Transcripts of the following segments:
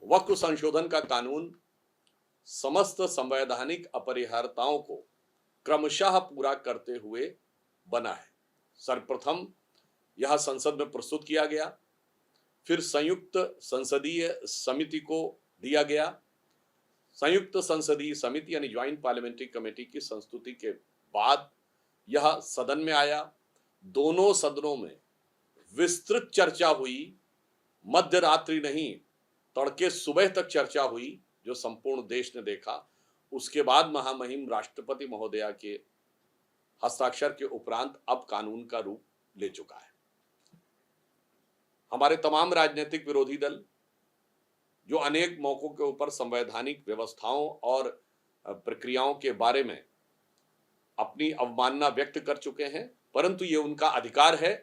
वक्फ संशोधन का कानून समस्त संवैधानिक अपरिहार्यताओं को क्रमशः पूरा करते हुए बना है। सर्वप्रथम यह संसद में प्रस्तुत किया गया, फिर संयुक्त संसदीय समिति को दिया गया। संयुक्त संसदीय समिति यानी ज्वाइंट पार्लियामेंट्री कमेटी की संस्तुति के बाद यह सदन में आया। दोनों सदनों में विस्तृत चर्चा हुई, मध्य रात्रि नहीं तड़के सुबह तक चर्चा हुई, जो संपूर्ण देश ने देखा। उसके बाद महामहिम राष्ट्रपति महोदया के हस्ताक्षर के उपरांत अब कानून का रूप ले चुका है। हमारे तमाम राजनीतिक विरोधी दल जो अनेक मौकों के ऊपर संवैधानिक व्यवस्थाओं और प्रक्रियाओं के बारे में अपनी अवमानना व्यक्त कर चुके हैं, परंतु ये उनका अधिकार है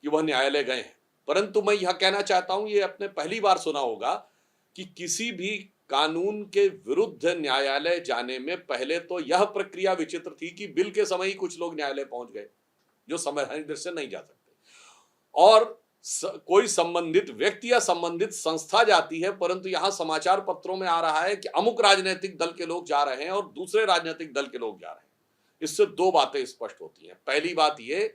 कि वह न्यायालय गए हैं। परंतु मैं यह कहना चाहता हूं, ये आपने पहली बार सुना होगा कि किसी भी कानून के विरुद्ध न्यायालय जाने में पहले तो यह प्रक्रिया विचित्र थी कि बिल के समय ही कुछ लोग न्यायालय पहुंच गए जो संवैधानिक दृष्टि से नहीं जा सकते, और कोई संबंधित व्यक्ति या संबंधित संस्था जाती है, परंतु यहां समाचार पत्रों में आ रहा है कि अमुक राजनीतिक दल के लोग जा रहे हैं और दूसरे राजनीतिक दल के लोग जा रहे हैं। इससे दो बातें स्पष्ट होती हैं। पहली बात यह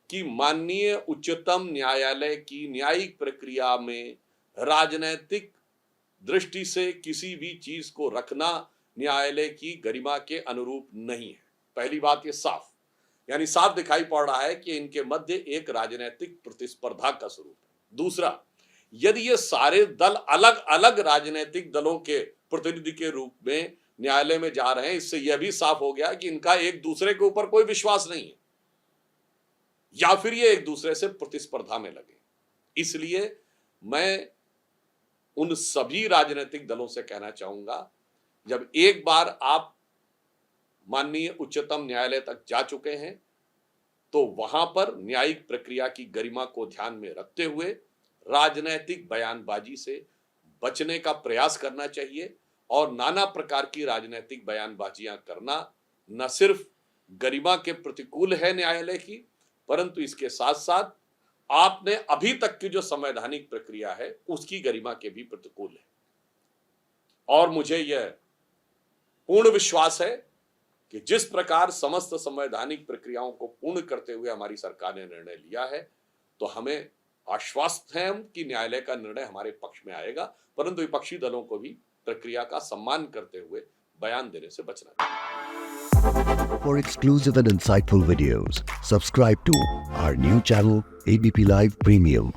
कि माननीय उच्चतम न्यायालय की न्यायिक प्रक्रिया में राजनीतिक दृष्टि से किसी भी चीज को रखना न्यायालय की गरिमा के अनुरूप नहीं है। पहली बात ये साफ, यानी साफ दिखाई पड़ रहा है कि इनके मध्य एक राजनीतिक प्रतिस्पर्धा का स्वरूप है। दूसरा, यदि ये सारे दल अलग अलग राजनीतिक दलों के प्रतिनिधि के रूप में न्यायालय में जा रहे हैं, इससे यह भी साफ हो गया कि इनका एक दूसरे के ऊपर कोई विश्वास नहीं है, या फिर ये एक दूसरे से प्रतिस्पर्धा में लगे। इसलिए मैं उन सभी राजनीतिक दलों से कहना चाहूंगा, जब एक बार आप माननीय उच्चतम न्यायालय तक जा चुके हैं तो वहां पर न्यायिक प्रक्रिया की गरिमा को ध्यान में रखते हुए राजनीतिक बयानबाजी से बचने का प्रयास करना चाहिए। और नाना प्रकार की राजनीतिक बयानबाजियां करना न सिर्फ गरिमा के प्रतिकूल है न्यायालय की, परंतु इसके साथ साथ आपने अभी तक की जो संवैधानिक प्रक्रिया है उसकी गरिमा के भी प्रतिकूल है। और मुझे यह पूर्ण विश्वास है कि जिस प्रकार समस्त संवैधानिक प्रक्रियाओं को पूर्ण करते हुए हमारी सरकार ने निर्णय लिया है, तो हमें आश्वस्त हैं कि न्यायालय का निर्णय हमारे पक्ष में आएगा, परंतु विपक्षी दलों को भी प्रक्रिया का सम्मान करते हुए बयान देने से बचना चाहिए। For exclusive and insightful videos, subscribe to our new channel ABP Live Premium.